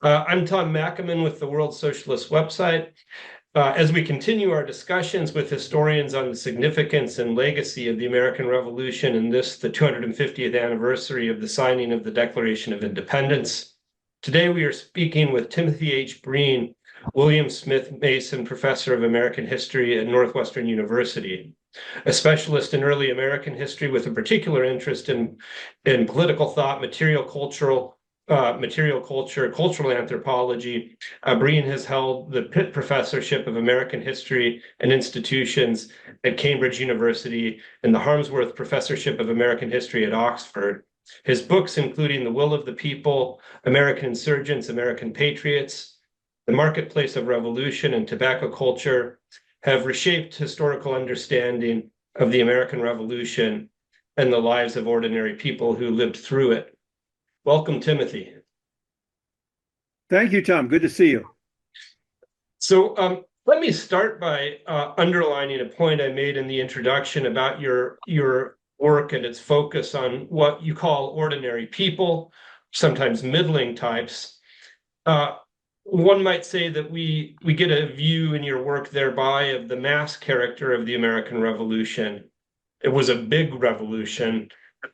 I'm Tom Mackaman with the World Socialist website. As we continue our discussions with historians on the significance and legacy of the American Revolution and this, the 250th anniversary of the signing of the Declaration of Independence, today we are speaking with Timothy H. Breen, William Smith Mason Professor of American History at Northwestern University, a specialist in early American history with a particular interest in political thought, material culture, cultural anthropology. Breen has held the Pitt Professorship of American History and Institutions at Cambridge University and the Harmsworth Professorship of American History at Oxford. His books, including The Will of the People, American Insurgents, American Patriots, The Marketplace of Revolution, and Tobacco Culture, have reshaped historical understanding of the American Revolution and the lives of ordinary people who lived through it. Welcome, Timothy. Thank you, Tom. Good to see you. So let me start by underlining a point I made in the introduction about your work and its focus on what you call ordinary people, sometimes middling types. One might say that we get a view in your work thereby of the mass character of the American Revolution. It was a big revolution,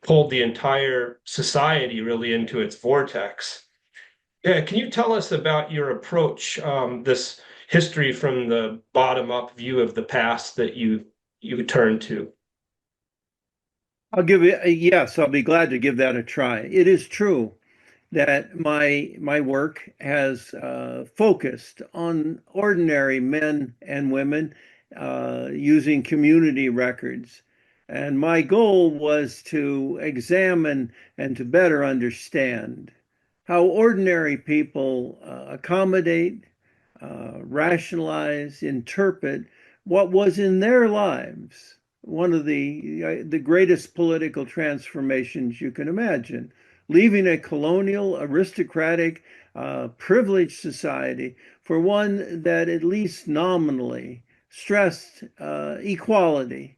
pulled the entire society really into its vortex. Yeah, can you tell us about your approach, this history from the bottom-up view of the past that you turn to? I'll give it a yes. I'll be glad to give that a try. It is true that my work has focused on ordinary men and women using community records. And my goal was to examine and to better understand how ordinary people accommodate, rationalize, interpret what was in their lives one of the greatest political transformations you can imagine, leaving a colonial, aristocratic, privileged society for one that at least nominally stressed equality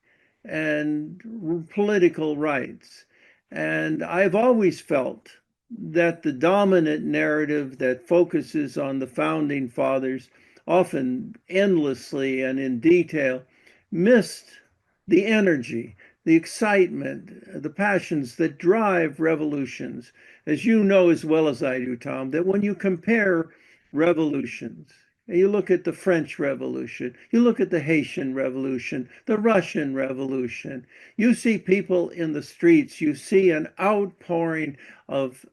and political rights. And I've always felt that the dominant narrative that focuses on the founding fathers, often endlessly and in detail, missed the energy, the excitement, the passions that drive revolutions. As you know as well as I do, Tom, that when you compare revolutions, you look at the French Revolution, you look at the Haitian Revolution, the Russian Revolution, you see people in the streets, you see an outpouring of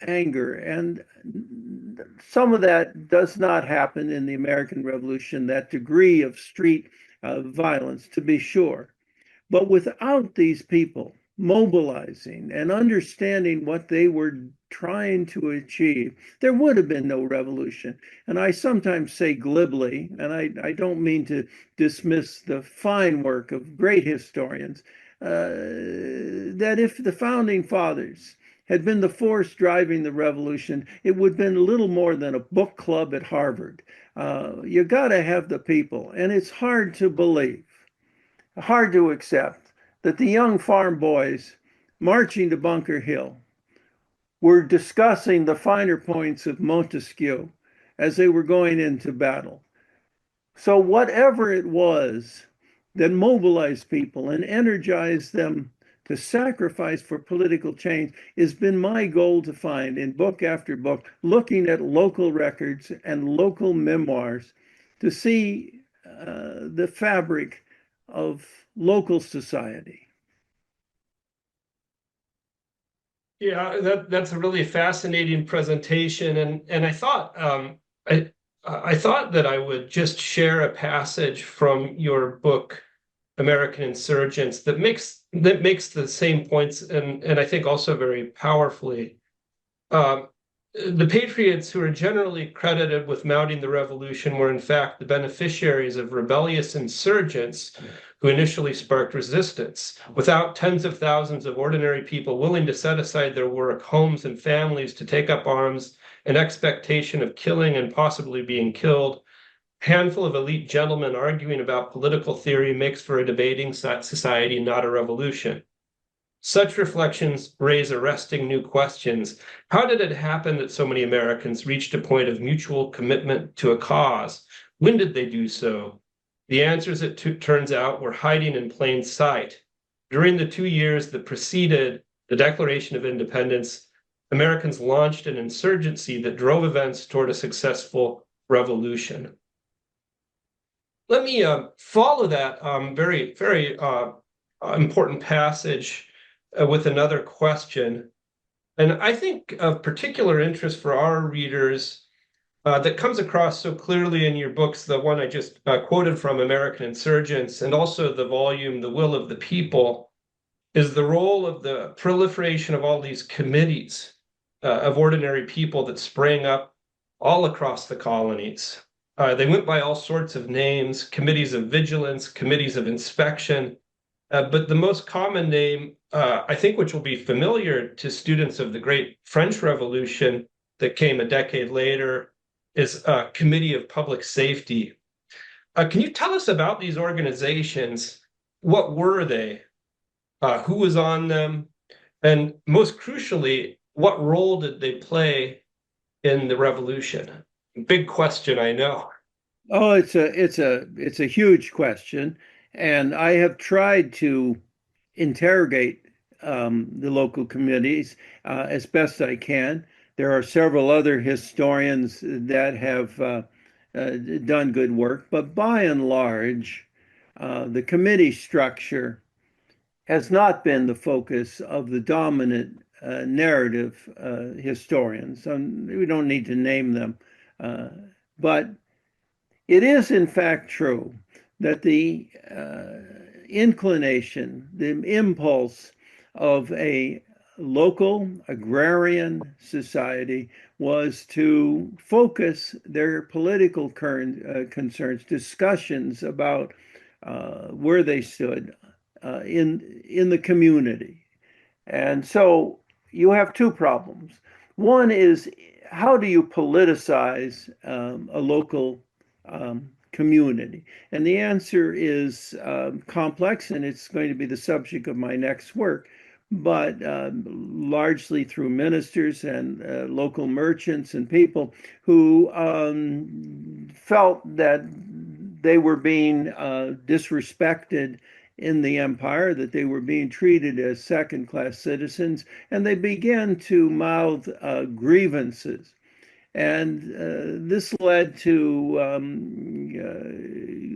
anger. And some of that does not happen in the American Revolution, that degree of street violence, to be sure. But without these people mobilizing and understanding what they were trying to achieve, there would have been no revolution. And I sometimes say glibly, and I don't mean to dismiss the fine work of great historians, that if the founding fathers had been the force driving the revolution, it would have been little more than a book club at Harvard. You got to have the people, and it's hard to believe, hard to accept that the young farm boys marching to Bunker Hill were discussing the finer points of Montesquieu as they were going into battle. So whatever it was that mobilized people and energized them to sacrifice for political change has been my goal to find in book after book, looking at local records and local memoirs to see the fabric of local society. Yeah, that's a really fascinating presentation, and I thought I thought that I would just share a passage from your book, American Insurgents, that makes the same points, and I think also very powerfully. The Patriots, who are generally credited with mounting the revolution, were in fact the beneficiaries of rebellious insurgents who initially sparked resistance. Without tens of thousands of ordinary people willing to set aside their work, homes, and families to take up arms in expectation of killing and possibly being killed, a handful of elite gentlemen arguing about political theory makes for a debating society, not a revolution. Such reflections raise arresting new questions. How did it happen that so many Americans reached a point of mutual commitment to a cause? When did they do so? The answers, it turns out, were hiding in plain sight. During the 2 years that preceded the Declaration of Independence, Americans launched an insurgency that drove events toward a successful revolution. Let me follow that very important passage with another question. And I think of particular interest for our readers that comes across so clearly in your books, the one I just quoted from, American Insurgents, and also the volume, The Will of the People, is the role of the proliferation of all these committees of ordinary people that sprang up all across the colonies. They went by all sorts of names: committees of vigilance, committees of inspection. But the most common name, I think, which will be familiar to students of the Great French Revolution that came a decade later, is Committee of Public Safety. Can you tell us about these organizations? What were they? Who was on them? And most crucially, what role did they play in the revolution? Big question, I know. Oh, it's a huge question, and I have tried to interrogate the local committees as best I can. There are several other historians that have done good work, but by and large, the committee structure has not been the focus of the dominant narrative historians. We don't need to name them, uh, but it is, in fact, true that the inclination, the impulse of a local agrarian society was to focus their political concerns, discussions about where they stood in the community. And so you have two problems. One is, how do you politicize a local community? And the answer is complex, and it's going to be the subject of my next work, but largely through ministers and local merchants and people who felt that they were being disrespected in the empire, that they were being treated as second-class citizens, and they began to mouth grievances. And this led to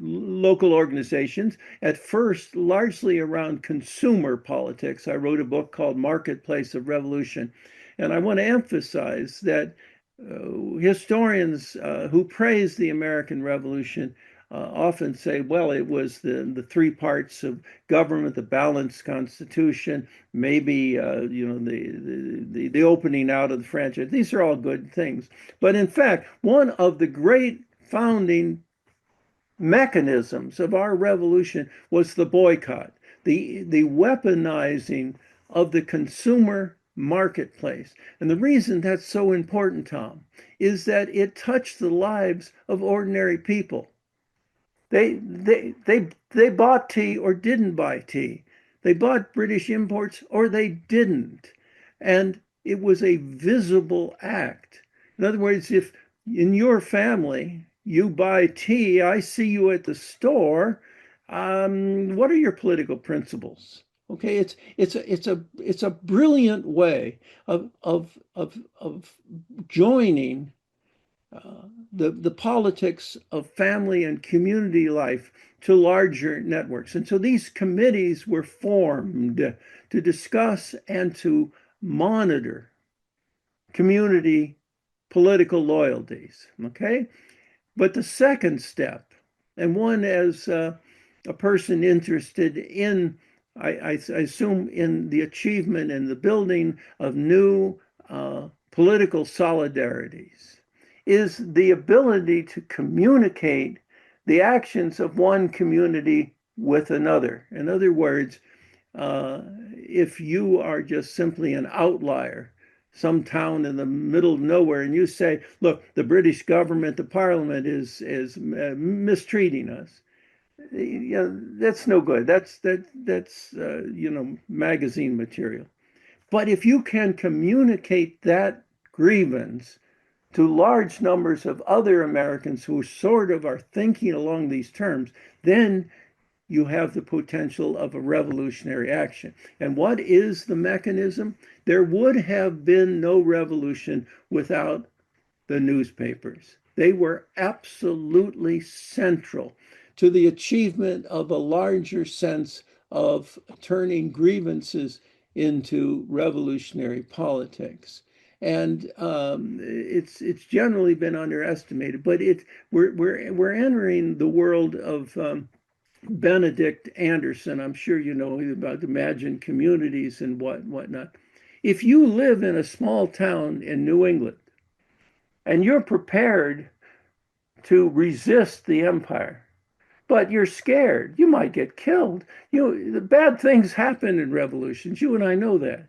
local organizations, at first largely around consumer politics. I wrote a book called Marketplace of Revolution. And I want to emphasize that historians who praise the American Revolution often say, well, it was the three parts of government, the balanced constitution, maybe the opening out of the franchise. These are all good things. But in fact, one of the great founding mechanisms of our revolution was the boycott, the weaponizing of the consumer marketplace. And the reason that's so important, Tom, is that it touched the lives of ordinary people. They bought tea or didn't buy tea. They bought British imports or they didn't. And it was a visible act. In other words, if in your family you buy tea, I see you at the store, what are your political principles? Okay, it's a brilliant way of joining the politics of family and community life to larger networks. And so these committees were formed to discuss and to monitor community political loyalties. Okay. But the second step, and one as a person interested in, I assume, in the achievement and the building of new political solidarities, is the ability to communicate the actions of one community with another. In other words, if you are just simply an outlier, some town in the middle of nowhere, and you say, look, the British government, the parliament is mistreating us. Yeah, that's no good. That's magazine material. But if you can communicate that grievance to large numbers of other Americans who sort of are thinking along these terms, then you have the potential of a revolutionary action. And what is the mechanism? There would have been no revolution without the newspapers. They were absolutely central to the achievement of a larger sense of turning grievances into revolutionary politics. And it's generally been underestimated, but we're entering the world of Benedict Anderson. I'm sure you know about imagined communities and whatnot. If you live in a small town in New England and you're prepared to resist the empire, but you're scared. You might get killed. The bad things happen in revolutions. You and I know that.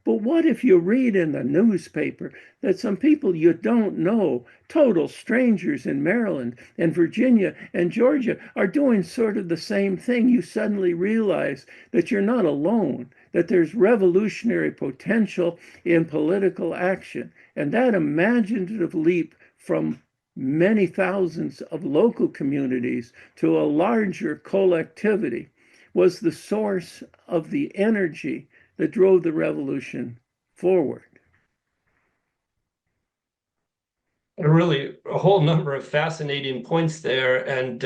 But what if you read in the newspaper that some people you don't know, total strangers in Maryland and Virginia and Georgia, are doing sort of the same thing? You suddenly realize that you're not alone, that there's revolutionary potential in political action. And that imaginative leap from many thousands of local communities to a larger collectivity was the source of the energy that drove the revolution forward. Really, a whole number of fascinating points there, and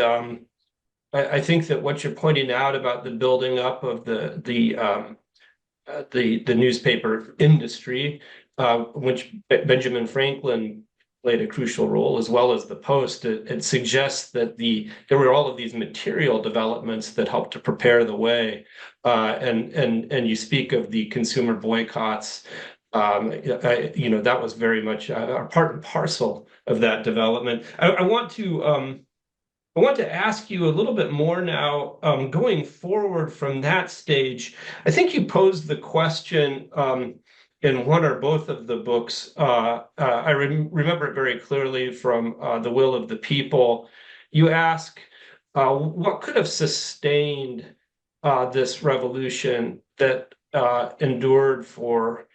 I think that what you're pointing out about the building up of the newspaper industry, which Benjamin Franklin played a crucial role, as well as the Post. It suggests that there were all of these material developments that helped to prepare the way. And you speak of the consumer boycotts. That was very much a part and parcel of that development. I want to ask you a little bit more now, going forward from that stage. I think you posed the question in one or both of the books. I remember it very clearly from The Will of the People. You ask, what could have sustained this revolution that endured for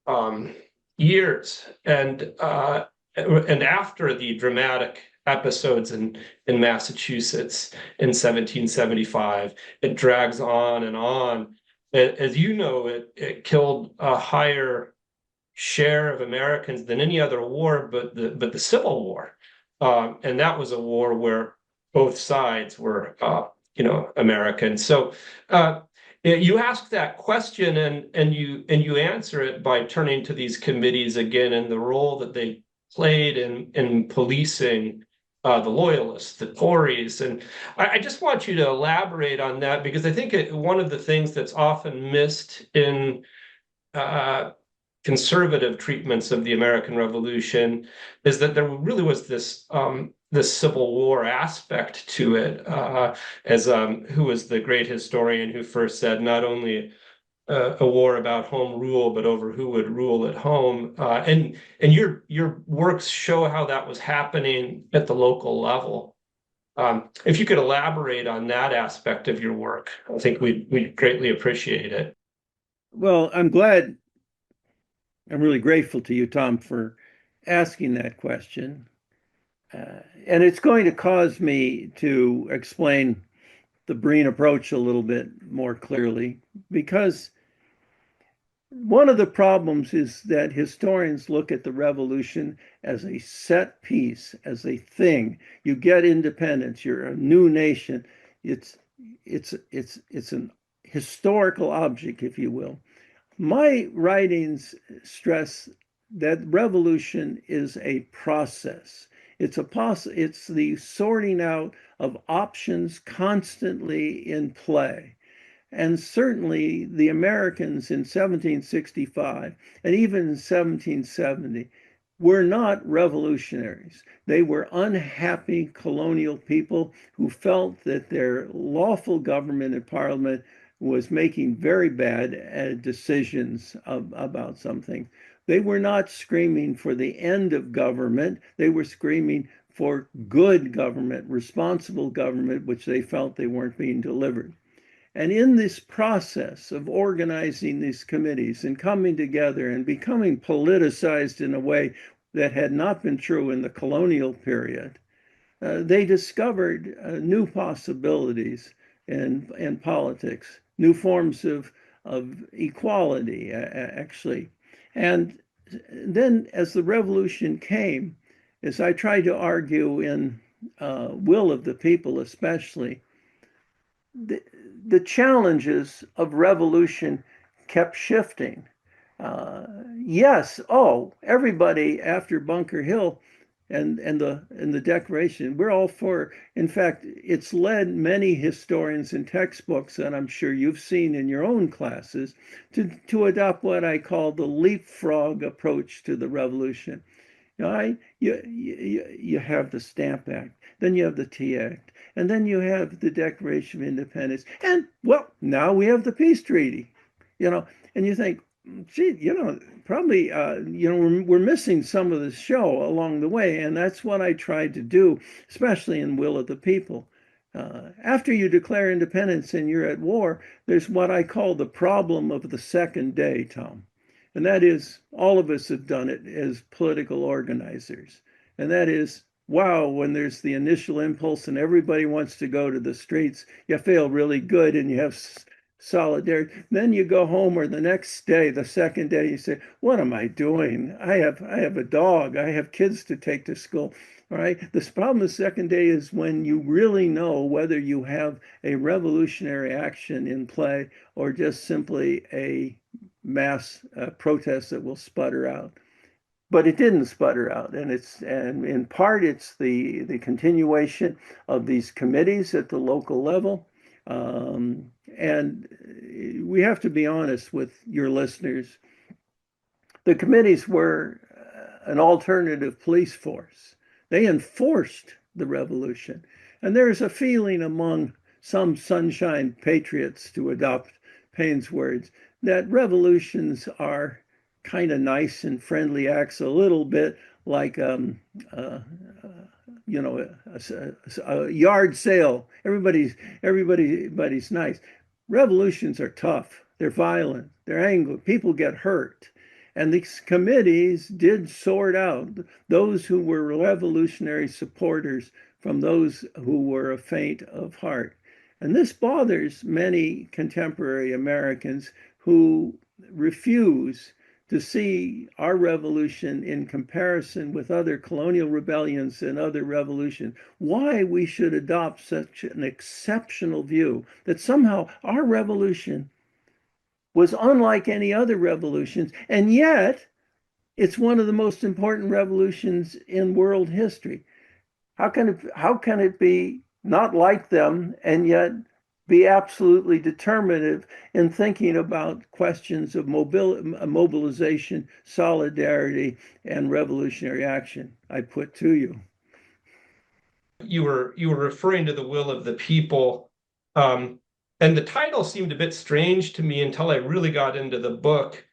um, years and after the dramatic episodes in Massachusetts in 1775, it drags on and on. As you know, it killed a higher share of Americans than any other war, but the Civil War, and that was a war where both sides were, American. So you ask that question, and you answer it by turning to these committees again and the role that they played in policing the Loyalists, the Tories. And I just want you to elaborate on that, because I think one of the things that's often missed in uh, conservative treatments of the American Revolution is that there really was this Civil War aspect to it. As who was the great historian who first said, not only a war about home rule, but over who would rule at home. And your works show how that was happening at the local level. If you could elaborate on that aspect of your work, I think we'd greatly appreciate it. Well, I'm really grateful to you, Tom, for asking that question. And it's going to cause me to explain the Breen approach a little bit more clearly, because one of the problems is that historians look at the revolution as a set piece, as a thing. You get independence, you're a new nation. It's it's an historical object, if you will. My writings stress that revolution is a process. It's the sorting out of options constantly in play. And certainly the Americans in 1765 and even in 1770 were not revolutionaries. They were unhappy colonial people who felt that their lawful government and parliament was making very bad decisions about something. They were not screaming for the end of government. They were screaming for good government, responsible government, which they felt they weren't being delivered. And in this process of organizing these committees and coming together and becoming politicized in a way that had not been true in the colonial period, they discovered new possibilities in politics, new forms of equality, actually. And then as the revolution came, as I tried to argue in Will of the People especially, the challenges of revolution kept shifting. Yes, everybody after Bunker Hill and the Declaration, we're all for. In fact, it's led many historians and textbooks, and I'm sure you've seen in your own classes, to adopt what I call the leapfrog approach to the revolution. You have the Stamp Act, then you have the Tea Act, and then you have the Declaration of Independence, and well, now we have the peace treaty. And you think, gee, probably, we're missing some of the show along the way, and that's what I tried to do, especially in Will of the People. After you declare independence and you're at war, there's what I call the problem of the second day, Tom. And that is, all of us have done it as political organizers. And that is, wow, when there's the initial impulse and everybody wants to go to the streets, you feel really good and you have solidarity. Then you go home, or the next day, the second day, you say, what am I doing? I have a dog. I have kids to take to school. All right. The problem the second day is when you really know whether you have a revolutionary action in play or just simply a mass protest that will sputter out. But it didn't sputter out, and in part it's the continuation of these committees at the local level, and we have to be honest with your listeners. The committees were an alternative police force. They enforced the revolution, and there's a feeling among some sunshine patriots, to adopt Paine's words, that revolutions are kind of nice and friendly acts, a little bit like a yard sale. Everybody's nice. Revolutions are tough. They're violent. They're angry. People get hurt. And these committees did sort out those who were revolutionary supporters from those who were faint of heart. And this bothers many contemporary Americans who refuse to see our revolution in comparison with other colonial rebellions and other revolutions. Why we should adopt such an exceptional view that somehow our revolution was unlike any other revolutions, and yet it's one of the most important revolutions in world history. How can it be not like them and yet be absolutely determinative in thinking about questions of mobilization, solidarity, and revolutionary action? I put to you. You were referring to the will of the people, and the title seemed a bit strange to me until I really got into the book,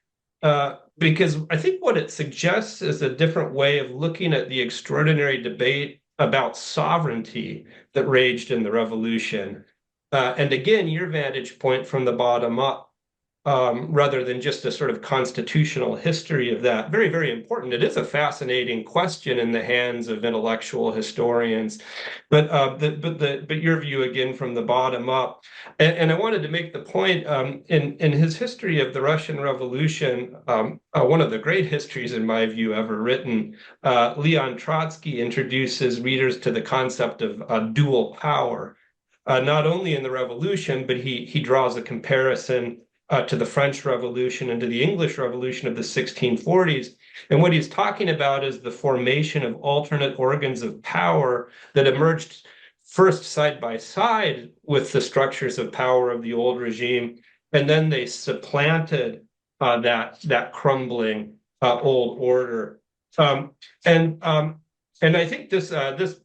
because I think what it suggests is a different way of looking at the extraordinary debate about sovereignty that raged in the revolution. And again, your vantage point from the bottom up, rather than just a sort of constitutional history of that. Very, very important. It is a fascinating question in the hands of intellectual historians, but your view again from the bottom up. And I wanted to make the point, in his history of the Russian Revolution, one of the great histories in my view ever written, Leon Trotsky introduces readers to the concept of dual power. Not only in the revolution, but he draws a comparison to the French Revolution and to the English Revolution of the 1640s. And what he's talking about is the formation of alternate organs of power that emerged first side by side with the structures of power of the old regime, and then they supplanted that crumbling old order. And I think this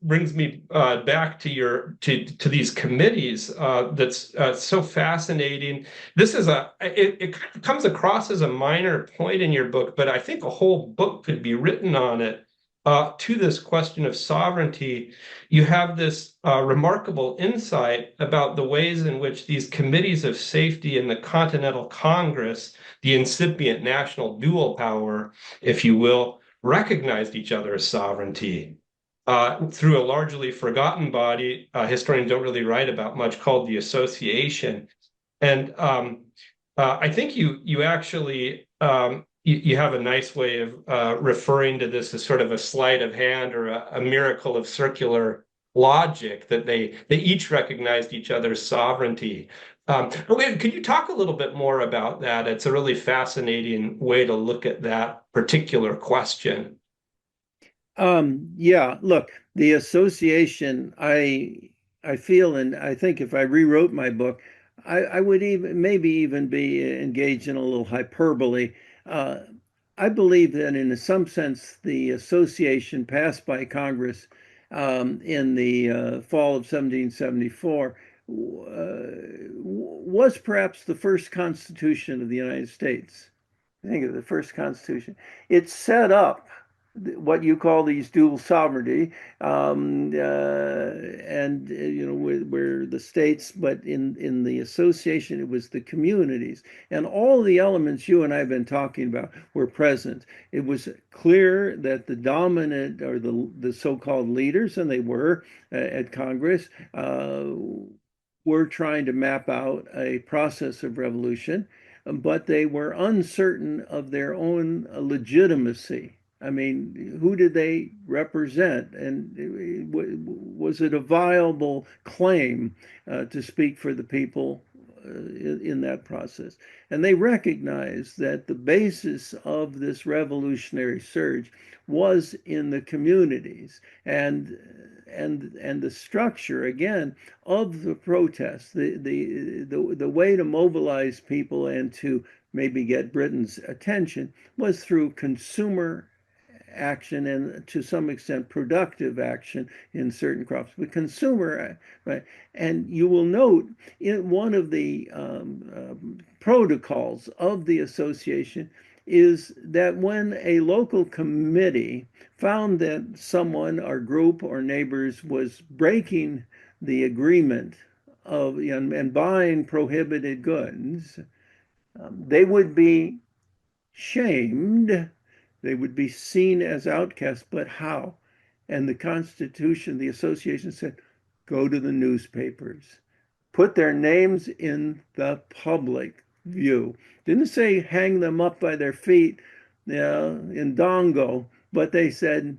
brings me back to to these committees. That's so fascinating. It kind of comes across as a minor point in your book, but I think a whole book could be written on it. To this question of sovereignty, you have this remarkable insight about the ways in which these committees of safety in the Continental Congress, the incipient national dual power, if you will, recognized each other as sovereignty through a largely forgotten body. Historians don't really write about much, called the Association. And I think you actually you have a nice way of referring to this as sort of a sleight of hand or a miracle of circular logic, that they each recognized each other's sovereignty. Could you talk a little bit more about that? It's a really fascinating way to look at that particular question. Yeah, look, the association, I feel, and I think if I rewrote my book, I would even maybe even be engaged in a little hyperbole. Uh, I believe that in some sense, the association passed by Congress in the fall of 1774 was perhaps the first Constitution of the United States. I think of the first Constitution. It set up what you call these dual sovereignty, and where the states, but in the association, it was the communities, and all the elements you and I have been talking about were present. It was clear that the dominant, or the so-called leaders, and they were at Congress, were trying to map out a process of revolution, but they were uncertain of their own legitimacy. I mean, who did they represent? And was it a viable claim to speak for the people in that process? And they recognized that the basis of this revolutionary surge was in the communities, and the structure again of the protest, the way to mobilize people and to maybe get Britain's attention was through consumer action, and to some extent productive action in certain crops, but consumer, right? And you will note in one of the protocols of the association is that when a local committee found that someone or group or neighbors was breaking the agreement of and buying prohibited goods, they would be shamed. They would be seen as outcasts, but how? And the Constitution, the association said, go to the newspapers, put their names in the public view. Didn't say hang them up by their feet, in Dongo, but they said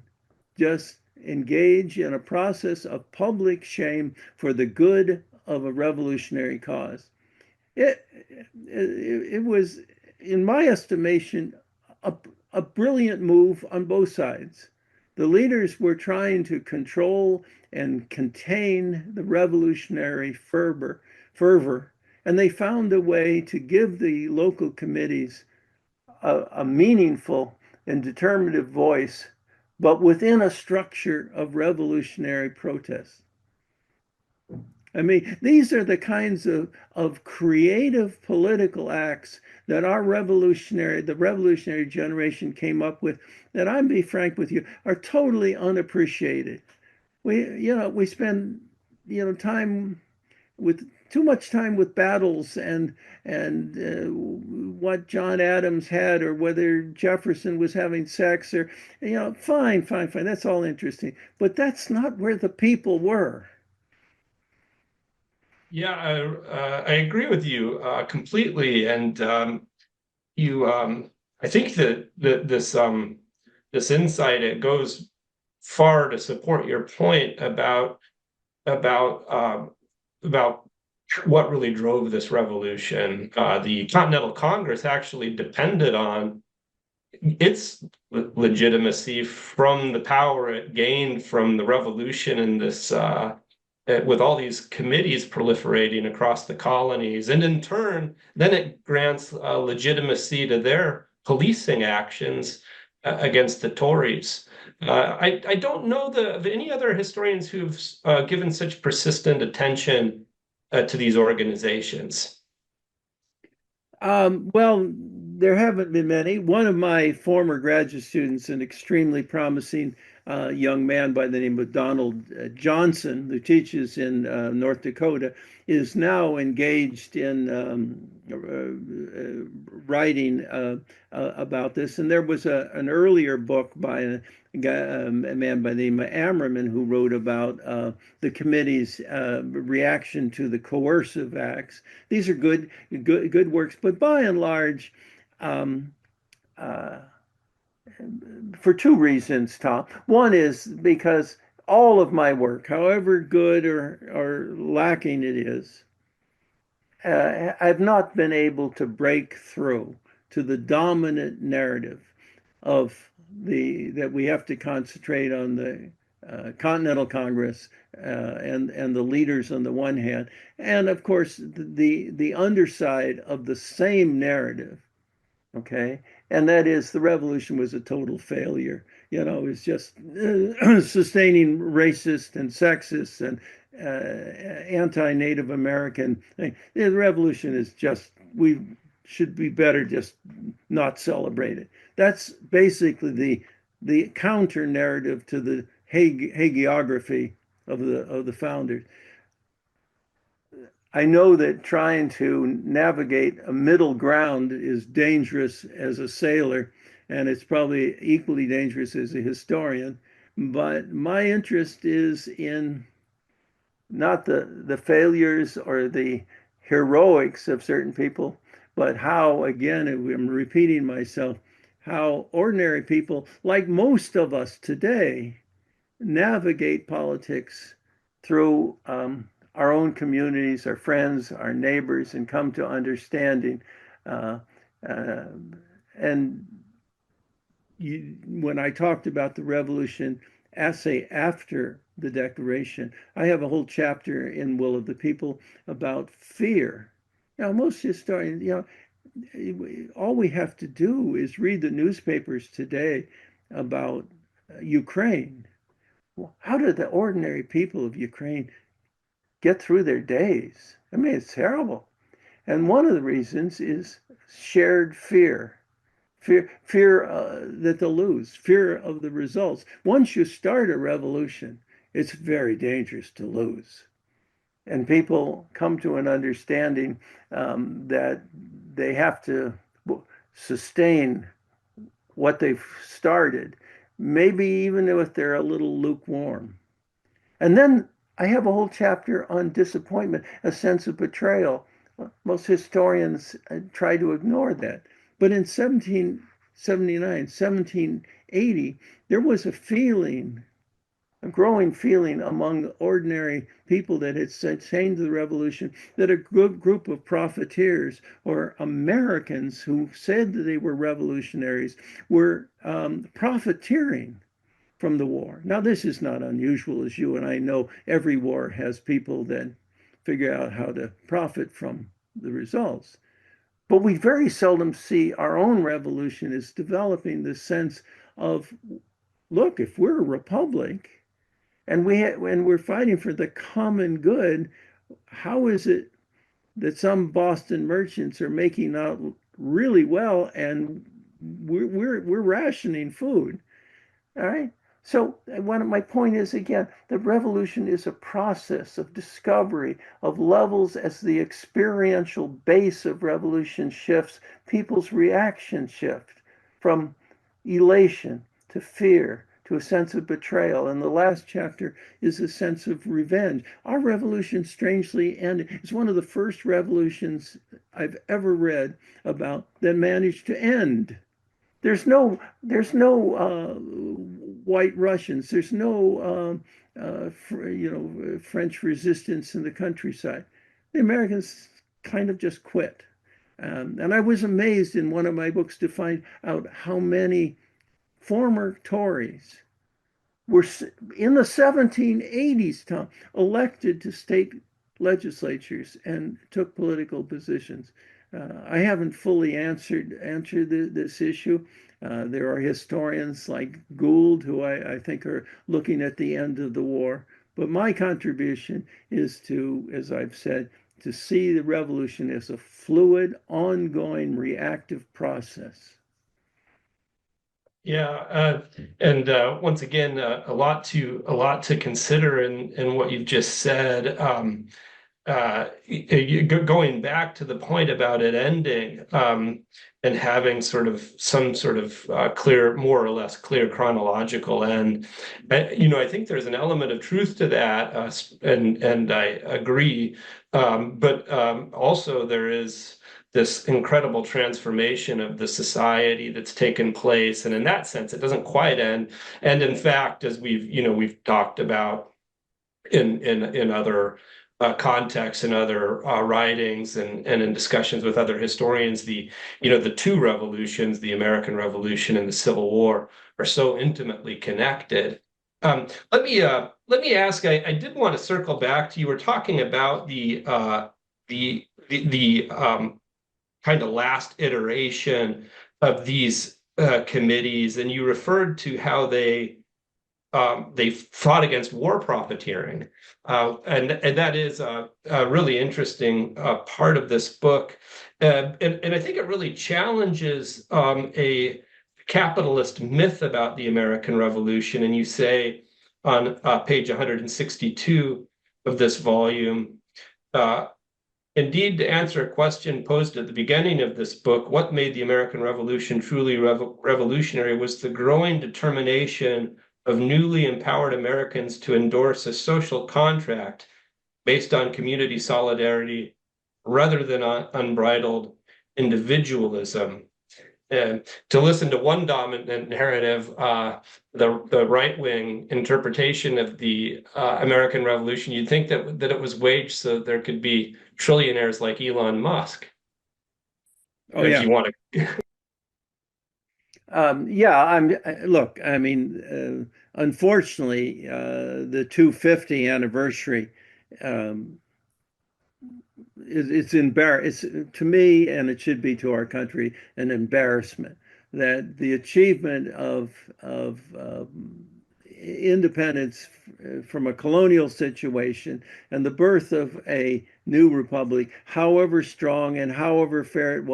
just engage in a process of public shame for the good of a revolutionary cause. It was, in my estimation, a, a brilliant move on both sides. The leaders were trying to control and contain the revolutionary fervor, and they found a way to give the local committees a meaningful and determinative voice, but within a structure of revolutionary protest. I mean, these are the kinds of creative political acts that the revolutionary generation came up with, that I'm be frank with you, are totally unappreciated. We spend, time with too much time with battles and what John Adams had, or whether Jefferson was having sex, or, fine. That's all interesting. But that's not where the people were. Yeah, I agree with you completely. And you, I think that this insight, it goes far to support your point about about what really drove this revolution. The Continental Congress actually depended on its legitimacy from the power it gained from the revolution, and this with all these committees proliferating across the colonies. And in turn, then it grants legitimacy to their policing actions against the Tories. I don't know of any other historians who've given such persistent attention to these organizations. Well, there haven't been many. One of my former graduate students, an extremely promising young man by the name of Donald Johnson, who teaches in North Dakota, is now engaged in writing about this. And there was an earlier book by a man by the name of Ammerman who wrote about the committee's reaction to the coercive acts. These are good works, but by and large, um, uh, for two reasons, Tom. One is because all of my work, however good or lacking it is, I've not been able to break through to the dominant narrative of that we have to concentrate on the Continental Congress and the leaders on the one hand, and of course the underside of the same narrative. Okay, and that is the revolution was a total failure. You know, it's just sustaining racist and sexist and anti-Native American thing. The revolution is just, we should be better just not celebrate it. That's basically the counter narrative to the hagiography of the founders. I know that trying to navigate a middle ground is dangerous as a sailor, and it's probably equally dangerous as a historian. But my interest is in not the failures or the heroics of certain people, but how, again, I'm repeating myself, how ordinary people, like most of us today, navigate politics through our own communities, our friends, our neighbors, and come to understanding. Uh, uh, and when I talked about the revolution essay after the Declaration, I have a whole chapter in Will of the People about fear. Now, most historians, all we have to do is read the newspapers today about Ukraine. How did the ordinary people of Ukraine get through their days? I mean, it's terrible. And one of the reasons is shared fear. Fear that they'll lose, fear of the results. Once you start a revolution, it's very dangerous to lose. And people come to an understanding that they have to sustain what they've started, maybe even if they're a little lukewarm. And then I have a whole chapter on disappointment, a sense of betrayal. Most historians try to ignore that. But in 1779, 1780, there was a feeling, a growing feeling among ordinary people that had sustained the revolution, that a good group of profiteers or Americans who said that they were revolutionaries were profiteering from the war. Now, this is not unusual, as you and I know. Every war has people that figure out how to profit from the results. But we very seldom see our own revolution as developing this sense of, look, if we're a republic and we're fighting for the common good, how is it that some Boston merchants are making out really well and we're rationing food? All right. So one of my point is, again, the revolution is a process of discovery of levels. As the experiential base of revolution shifts, people's reactions shift from elation to fear to a sense of betrayal. And the last chapter is a sense of revenge. Our revolution strangely ended. It's one of the first revolutions I've ever read about that managed to end. There's no White Russians. There's no French resistance in the countryside. The Americans kind of just quit. And I was amazed in one of my books to find out how many former Tories were in the 1780s, Tom, elected to state legislatures and took political positions. I haven't fully answered this issue. There are historians like Gould who I think are looking at the end of the war. But my contribution is to, as I've said, to see the revolution as a fluid, ongoing, reactive process. Yeah, and once again, a lot to consider in what you've just said. Going back to the point about it ending, and having some sort of clear, more or less clear chronological end. I think there's an element of truth to that, and I agree. But also there is this incredible transformation of the society that's taken place, and in that sense, it doesn't quite end. And in fact, as we've talked about in other contexts and other writings and in discussions with other historians, the two revolutions, the American Revolution and the Civil War, are so intimately connected. Let me ask. I did want to circle back to, you were talking about the kind of last iteration of these committees, and you referred to how they fought against war profiteering, and that is a really interesting part of this book, and I think it really challenges a capitalist myth about the American Revolution. And you say on page 162 of this volume. Uh, Indeed, to answer a question posed at the beginning of this book, what made the American Revolution truly revolutionary was the growing determination of newly empowered Americans to endorse a social contract based on community solidarity rather than on unbridled individualism. And to listen to one dominant narrative, the right wing interpretation of the American Revolution, you'd think that it was waged so that there could be trillionaires like Elon Musk, Oh if yeah. you want to. Yeah, look, I mean, unfortunately, the 250 anniversary, um, it's to me, and it should be to our country, an embarrassment that the achievement of independence from a colonial situation and the birth of a new republic, however strong and however fair it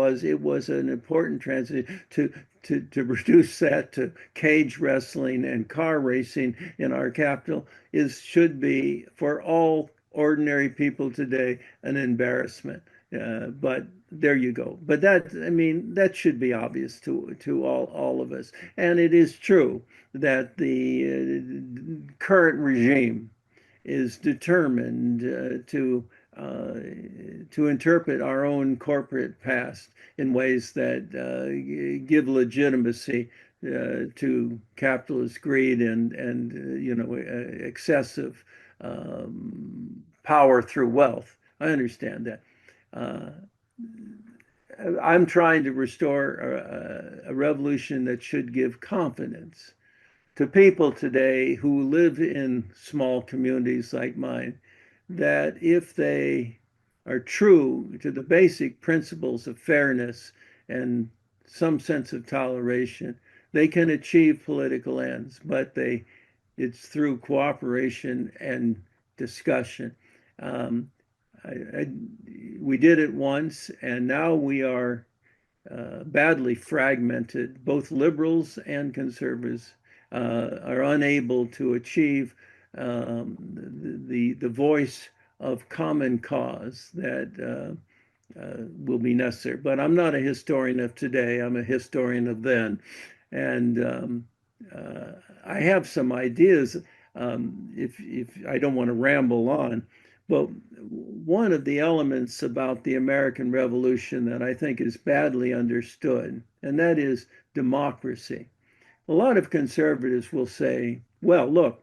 was an important transition to reduce that to cage wrestling and car racing in our capital should be for all ordinary people today an embarrassment. But there you go. But I mean, that should be obvious to all of us. And it is true that the current regime is determined to interpret our own corporate past in ways that give legitimacy to capitalist greed and excessive power through wealth. I understand that. Uh, I'm trying to restore a revolution that should give confidence to people today who live in small communities like mine, that if they are true to the basic principles of fairness and some sense of toleration, they can achieve political ends, but it's through cooperation and discussion. Um, I, I, we did it once, and now we are badly fragmented. Both liberals and conservatives are unable to achieve the voice of common cause that will be necessary. But I'm not a historian of today. I'm a historian of then, and I have some ideas. If I don't want to ramble on, but one of the elements about the American Revolution that I think is badly understood, and that is democracy. A lot of conservatives will say, well, look,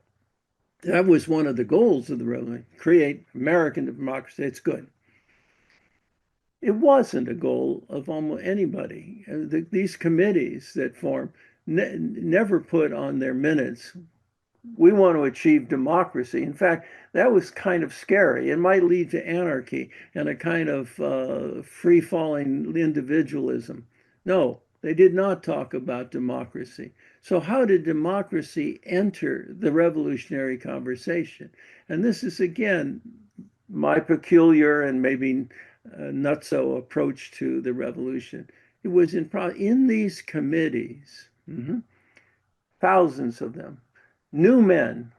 that was one of the goals of the revolution, create American democracy. It's good. It wasn't a goal of almost anybody. These committees that form never put on their minutes we want to achieve democracy. In fact, that was kind of scary. It might lead to anarchy and a kind of free-falling individualism. No, they did not talk about democracy. So how did democracy enter the revolutionary conversation? And this is, again, my peculiar and maybe not so approach to the revolution. It was in these committees, thousands of them, new men,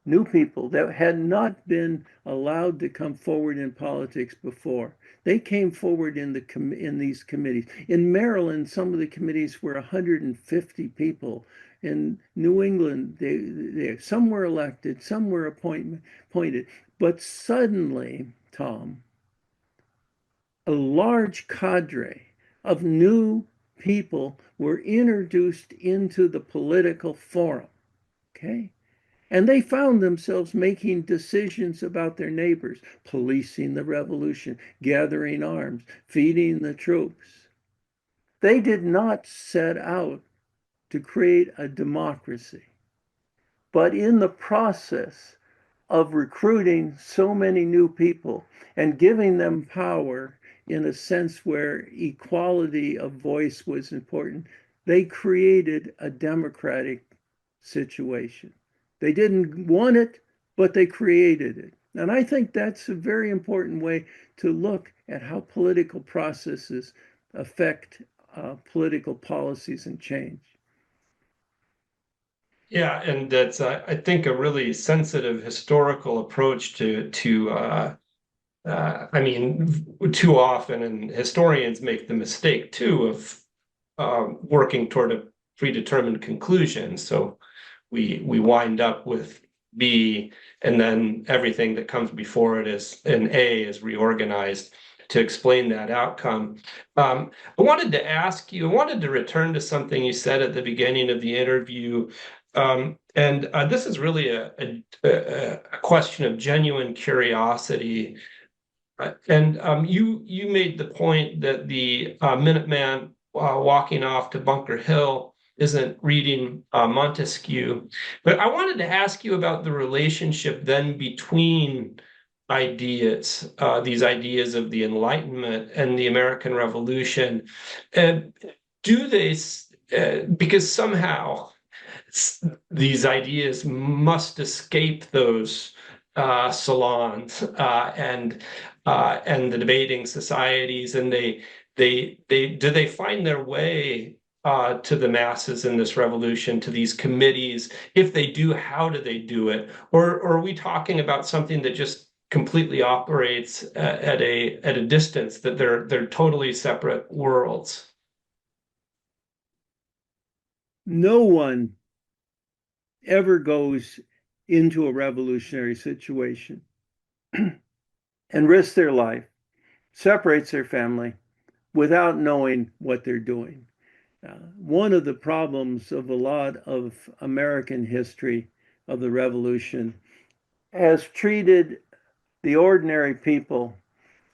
new people that had not been allowed to come forward in politics before. They came forward in these committees. In Maryland, some of the committees were 150 people. In New England, some were elected, some were appointed. But suddenly, Tom, a large cadre of new people were introduced into the political forum. Okay? And they found themselves making decisions about their neighbors, policing the revolution, gathering arms, feeding the troops. They did not set out to create a democracy, but in the process of recruiting so many new people and giving them power in a sense where equality of voice was important, they created a democratic situation. They didn't want it, but they created it. And I think that's a very important way to look at how political processes affect political policies and change. Yeah, and that's I think a really sensitive historical approach I mean, too often, and historians make the mistake too of working toward a predetermined conclusion. So we wind up with B, and then everything that comes before it is an A is reorganized to explain that outcome. I wanted to ask you, I wanted to return to something you said at the beginning of the interview. And this is really a question of genuine curiosity. And you made the point that the Minuteman walking off to Bunker Hill isn't reading Montesquieu. But I wanted to ask you about the relationship then between ideas, these ideas of the Enlightenment and the American Revolution. And do they, because somehow these ideas must escape those salons and the debating societies, and they find their way to the masses in this revolution, to these committees? If they do, how do they do it? Or are we talking about something that just completely operates at a distance, that they're totally separate worlds? No one ever goes into a revolutionary situation and risks their life, separates their family without knowing what they're doing. One of the problems of a lot of American history of the revolution has treated the ordinary people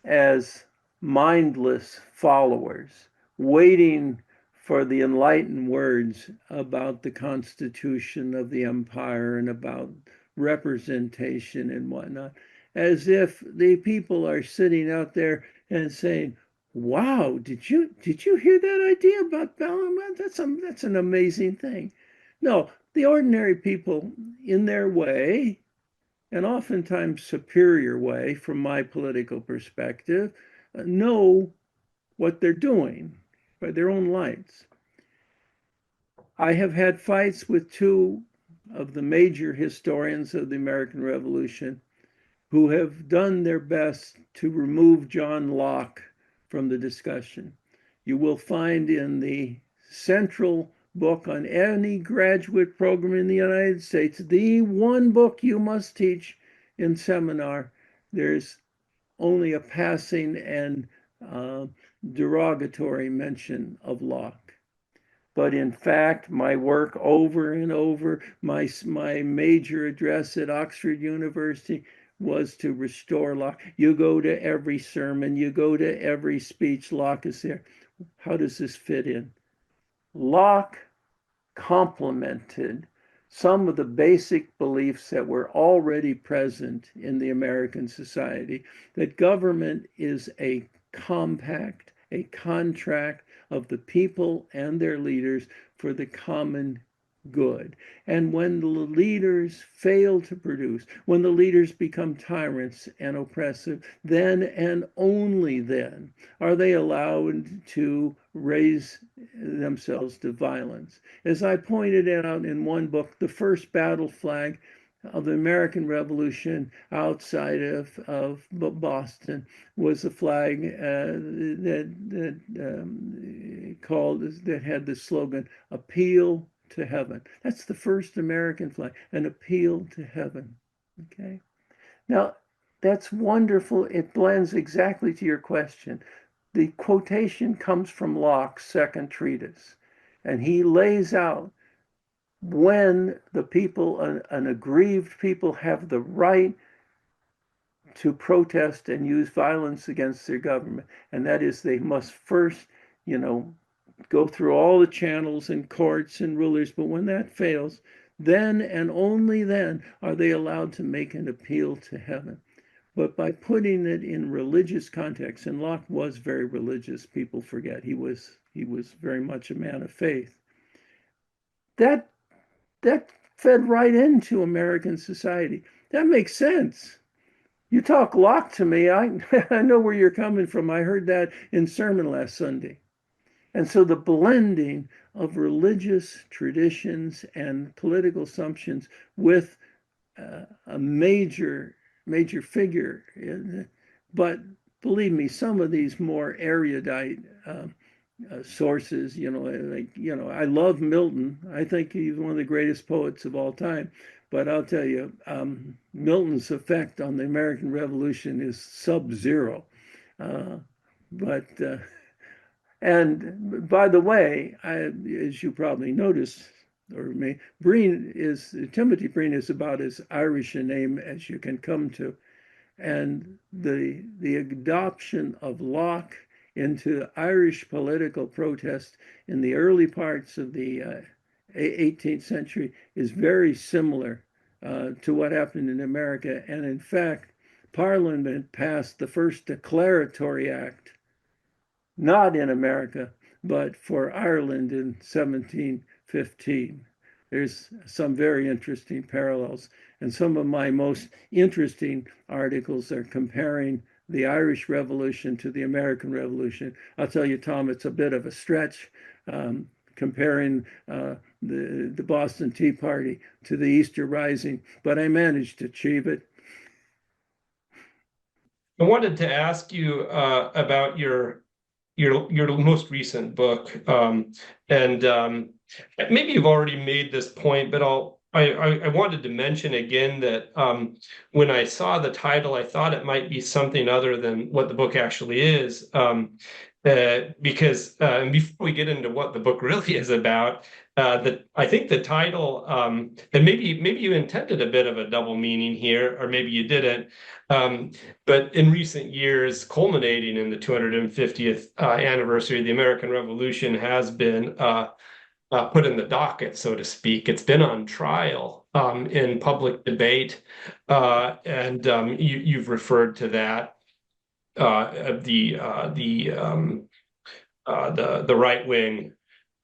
as mindless followers, waiting for the enlightened words about the constitution of the empire and about representation and whatnot, as if the people are sitting out there and saying, "Wow, did you hear that idea about Balaam? That's an amazing thing." No, the ordinary people, in their way, and oftentimes superior way from my political perspective, know what they're doing by their own lights. I have had fights with two of the major historians of the American Revolution who have done their best to remove John Locke from the discussion. You will find in the central book on any graduate program in the United States, the one book you must teach in seminar, there's only a passing and derogatory mention of Locke. But in fact, my work over and over, my major address at Oxford University was to restore Locke. You go to every sermon, you go to every speech, Locke is there. How does this fit in? Locke complemented some of the basic beliefs that were already present in the American society, that government is a compact, a contract of the people and their leaders for the common good. And when the leaders fail to produce, when the leaders become tyrants and oppressive, then and only then are they allowed to raise themselves to violence. As I pointed out in one book, the first battle flag of the American Revolution outside of Boston was a flag that had the slogan "Appeal to Heaven." That's the first American flag, an appeal to heaven. Okay. Now, that's wonderful. It blends exactly to your question. The quotation comes from Locke's second treatise, and he lays out when the people, an aggrieved people, have the right to protest and use violence against their government. And that is, they must first, go through all the channels and courts and rulers. But when that fails, then and only then are they allowed to make an appeal to heaven. But by putting it in religious context, and Locke was very religious, people forget he was very much a man of faith. That fed right into American society. That makes sense. You talk Locke to me, I know where you're coming from. I heard that in sermon last Sunday. And so the blending of religious traditions and political assumptions with a major figure. But believe me, some of these more erudite sources, I love Milton. I think he's one of the greatest poets of all time. But I'll tell you, Milton's effect on the American Revolution is sub-zero. And by the way, as you probably noticed, Timothy Breen is about as Irish a name as you can come to. And the adoption of Locke into Irish political protest in the early parts of the 18th century is very similar to what happened in America. And in fact, Parliament passed the first declaratory act, not in America, but for Ireland in 1715. There's some very interesting parallels. And some of my most interesting articles are comparing the Irish Revolution to the American Revolution. I'll tell you, Tom, it's a bit of a stretch comparing the Boston Tea Party to the Easter Rising, but I managed to achieve it. I wanted to ask you about your most recent book, and maybe you've already made this point, but I wanted to mention again that when I saw the title, I thought it might be something other than what the book actually is. Because before we get into what the book really is about, I think the title, and maybe you intended a bit of a double meaning here, or maybe you didn't. But in recent years, culminating in the 250th anniversary of the American Revolution, has been put in the docket, so to speak. It's been on trial in public debate, and you've referred to that. The right-wing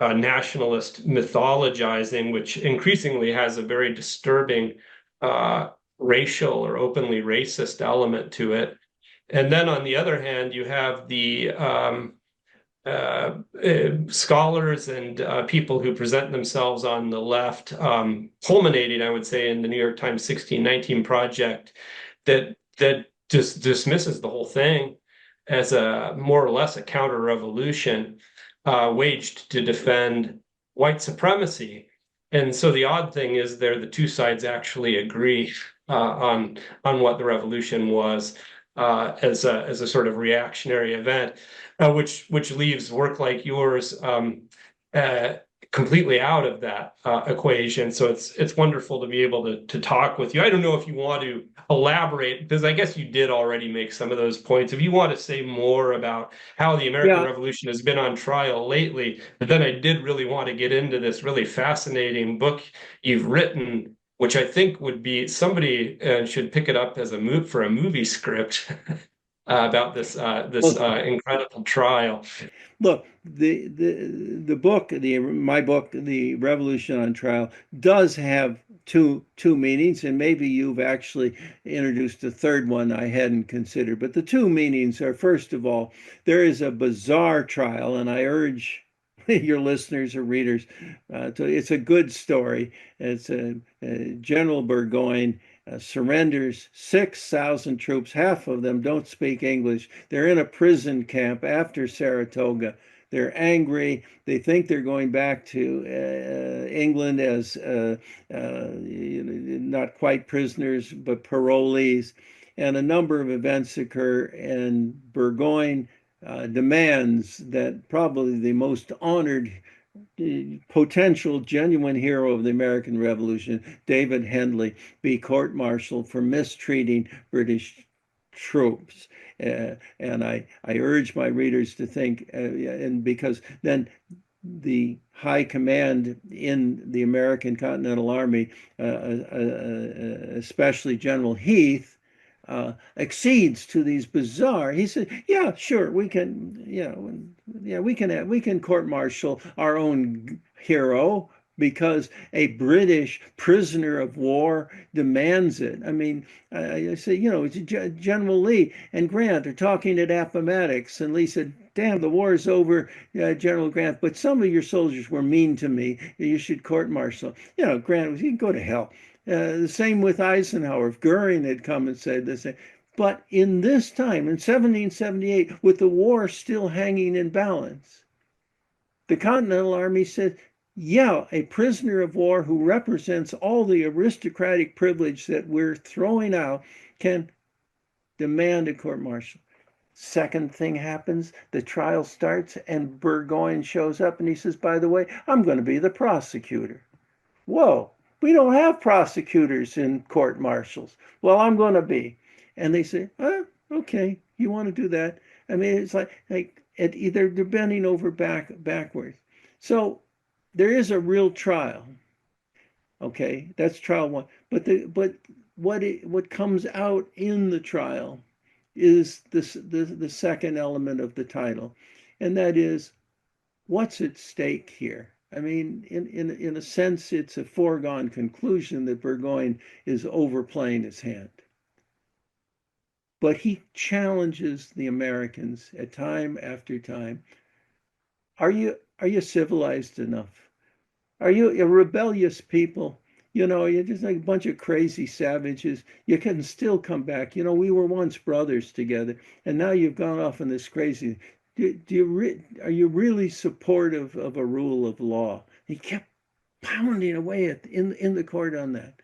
nationalist mythologizing, which increasingly has a very disturbing racial or openly racist element to it. And then on the other hand, you have the scholars and people who present themselves on the left, culminating, I would say, in the New York Times 1619 Project, that just dismisses the whole thing as a more or less a counter-revolution waged to defend white supremacy. And so the odd thing is the two sides actually agree on what the revolution was as a sort of reactionary event, which leaves work like yours completely out of that equation. So it's wonderful to be able to talk with you. I don't know if you want to elaborate, because I guess you did already make some of those points. If you want to say more about how the American Yeah. Revolution has been on trial lately, but then I did really want to get into this really fascinating book you've written, which I think would be somebody should pick it up as a movie script about this Well, incredible trial. look, the book, my book, The Revolution on Trial, does have two meanings, and maybe you've actually introduced a third one I hadn't considered. But the two meanings are, first of all, there is a bizarre trial, and I urge your listeners or readers it's a good story. It's General Burgoyne surrenders 6,000 troops. Half of them don't speak English. They're in a prison camp after Saratoga. They're angry. They think they're going back to England as not quite prisoners, but parolees. And a number of events occur, and Burgoyne demands that probably the most honored potential genuine hero of the American Revolution, David Henley, be court-martialed for mistreating British troops. And I urge my readers to think, and because then the high command in the American Continental Army, especially General Heath, accedes to these bizarre. He said, "Yeah, sure, we can, we can court-martial our own hero because a British prisoner of war demands it." I mean, I say, it's General Lee and Grant are talking at Appomattox, and Lee said, "Damn, the war is over, General Grant, but some of your soldiers were mean to me. You should court-martial." Grant was, "You can go to hell." The same with Eisenhower. If Goering had come and said the same. But in this time, in 1778, with the war still hanging in balance, the Continental Army said, yeah, a prisoner of war who represents all the aristocratic privilege that we're throwing out can demand a court-martial. Second thing happens, the trial starts, and Burgoyne shows up and he says, "By the way, I'm going to be the prosecutor." Whoa, we don't have prosecutors in court martials. Well, I'm going to be. And they say, okay, you want to do that? I mean, it's like they're bending over backwards. So there is a real trial. Okay, that's trial one. But what comes out in the trial is the second element of the title, and that is, what's at stake here? I mean, in a sense, it's a foregone conclusion that Burgoyne is overplaying his hand. But he challenges the Americans at time after time. Are you civilized enough? Are you a rebellious people? You're just like a bunch of crazy savages. You can still come back. We were once brothers together, and now you've gone off on this crazy. Are you really supportive of a rule of law? He kept pounding away in the court on that,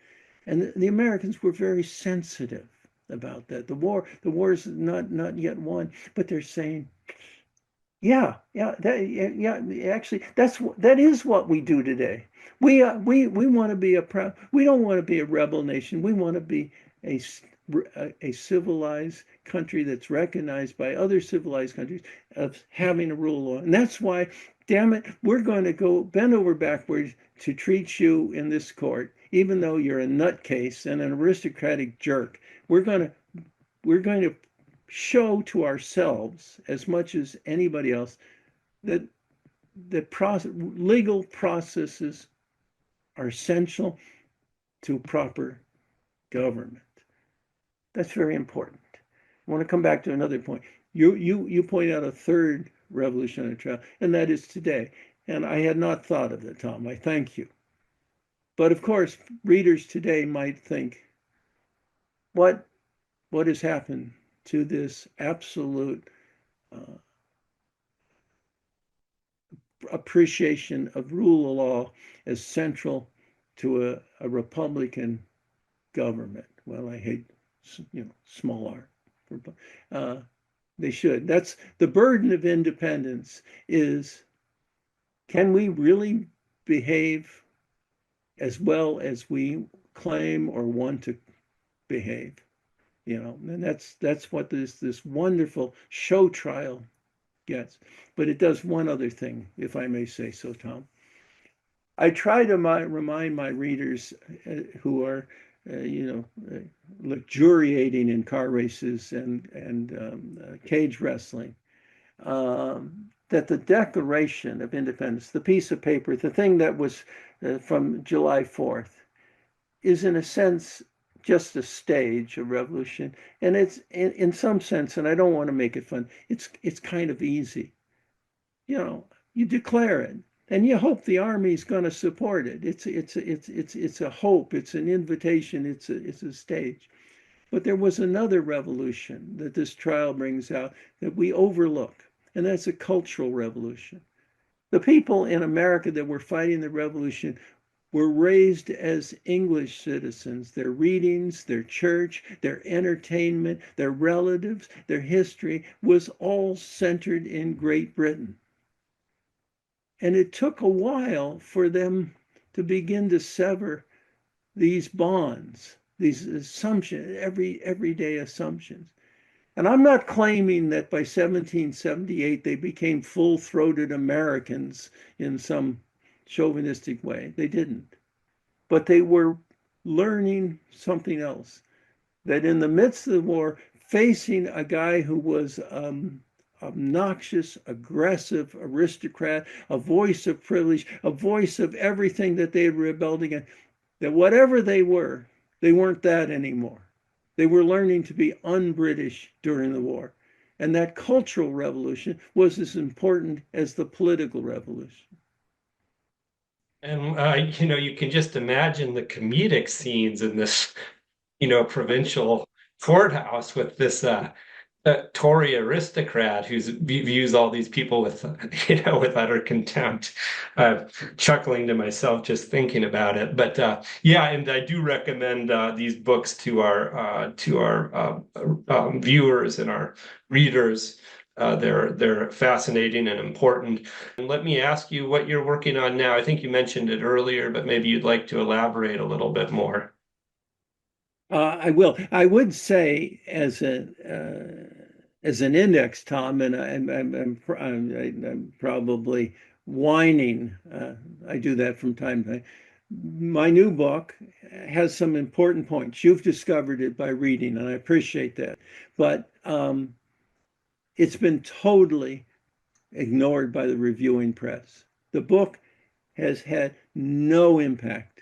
and the Americans were very sensitive about that. The war's not yet won, but they're saying, yeah. Actually, that is what we do today. We want to be we don't want to be a rebel nation. We want to be a a civilized country that's recognized by other civilized countries of having a rule of law. And that's why, damn it, we're going to go bend over backwards to treat you in this court, even though you're a nutcase and an aristocratic jerk. We're going to show to ourselves, as much as anybody else, that legal processes are essential to proper government. That's very important. I want to come back to another point. You point out a third revolutionary trial, and that is today. And I had not thought of that, Tom. I thank you. But of course, readers today might think, what has happened to this absolute appreciation of rule of law as central to a Republican government? Well, I hate, small r. They should. That's the burden of independence. Is, can we really behave as well as we claim or want to behave, and that's what this wonderful show trial gets. But it does one other thing, if I may say so, Tom. I try to remind my readers who are, luxuriating in car races and cage wrestling, that the Declaration of Independence, the piece of paper, the thing that was from July 4th, is in a sense just a stage of revolution. And it's in some sense, and I don't want to make it fun, it's kind of easy. You declare it and you hope the army's going to support it. It's a hope, it's an invitation, it's a stage. But there was another revolution that this trial brings out that we overlook, and that's a cultural revolution. The people in America that were fighting the revolution were raised as English citizens. Their readings, their church, their entertainment, their relatives, their history was all centered in Great Britain. And it took a while for them to begin to sever these bonds, these assumptions, everyday assumptions. And I'm not claiming that by 1778 they became full-throated Americans in some chauvinistic way. They didn't. But they were learning something else. That in the midst of the war, facing a guy who was obnoxious, aggressive aristocrat, a voice of privilege, a voice of everything that they had rebelled against, that whatever they weren't that anymore. They were learning to be un-British during the war. And that cultural revolution was as important as the political revolution. And you can just imagine the comedic scenes in this, provincial courthouse with this Tory aristocrat who views all these people with, with utter contempt. Chuckling to myself just thinking about it. But yeah, and I do recommend these books to our viewers and our readers. They're fascinating and important. And let me ask you what you're working on now. I think you mentioned it earlier, but maybe you'd like to elaborate a little bit more. I will. I would say as an index, Tom, and I'm probably whining. I do that from time to time. My new book has some important points. You've discovered it by reading, and I appreciate that. But it's been totally ignored by the reviewing press. The book has had no impact.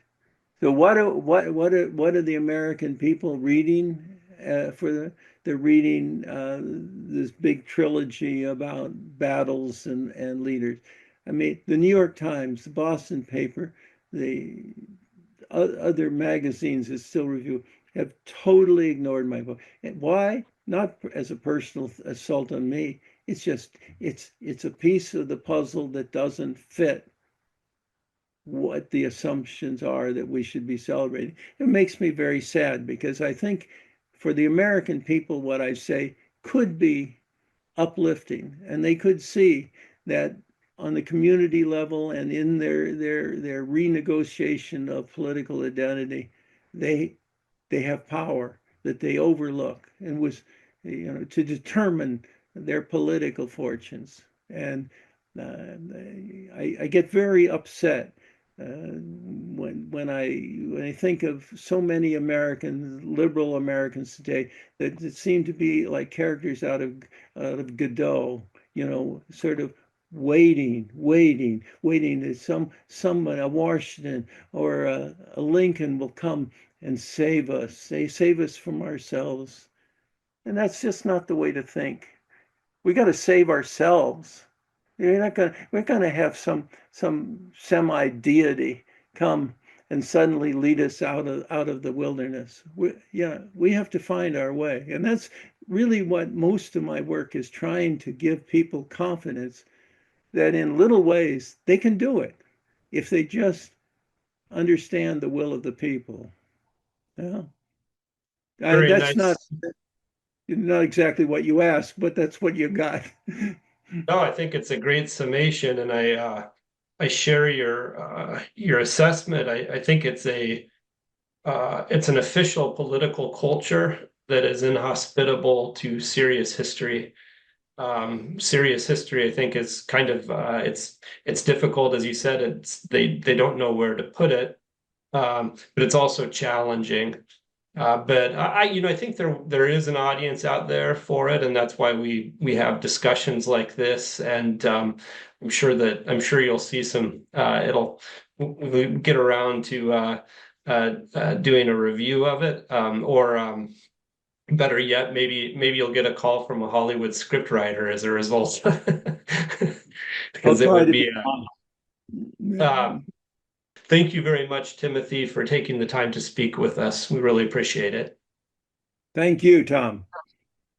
So what are the American people reading they're reading this big trilogy about battles and leaders. I mean, the New York Times, the Boston paper, the other magazines that still review have totally ignored my book. And why? Not as a personal assault on me. It's just it's a piece of the puzzle that doesn't fit what the assumptions are that we should be celebrating. It makes me very sad because I think for the American people, what I say could be uplifting, and they could see that on the community level and in their renegotiation of political identity, they have power that they overlook and was to determine their political fortunes. And I get very upset when I think of so many Americans, liberal Americans today, that seem to be like characters out of Godot, sort of waiting that someone, a Washington or a Lincoln will come and save us. They save us from ourselves. And that's just not the way to think. We got to save ourselves. We're going to have some semi-deity come and suddenly lead us out of the wilderness. We have to find our way. And that's really what most of my work is, trying to give people confidence that in little ways they can do it if they just understand the will of the people. Yeah. Very That's not nice. not exactly what you asked, but that's what you got. No, I think it's a great summation, and I share your assessment. I think it's an official political culture that is inhospitable to serious history. Serious history, I think, is kind of it's difficult, as you said. They don't know where to put it, but it's also challenging. But I think there is an audience out there for it, and that's why we have discussions like this. And I'm sure you'll see some. We'll get around to doing a review of it, or better yet, maybe you'll get a call from a Hollywood scriptwriter as a result, I'll because it try would to be be. honest. Thank you very much, Timothy, for taking the time to speak with us. We really appreciate it. Thank you, Tom.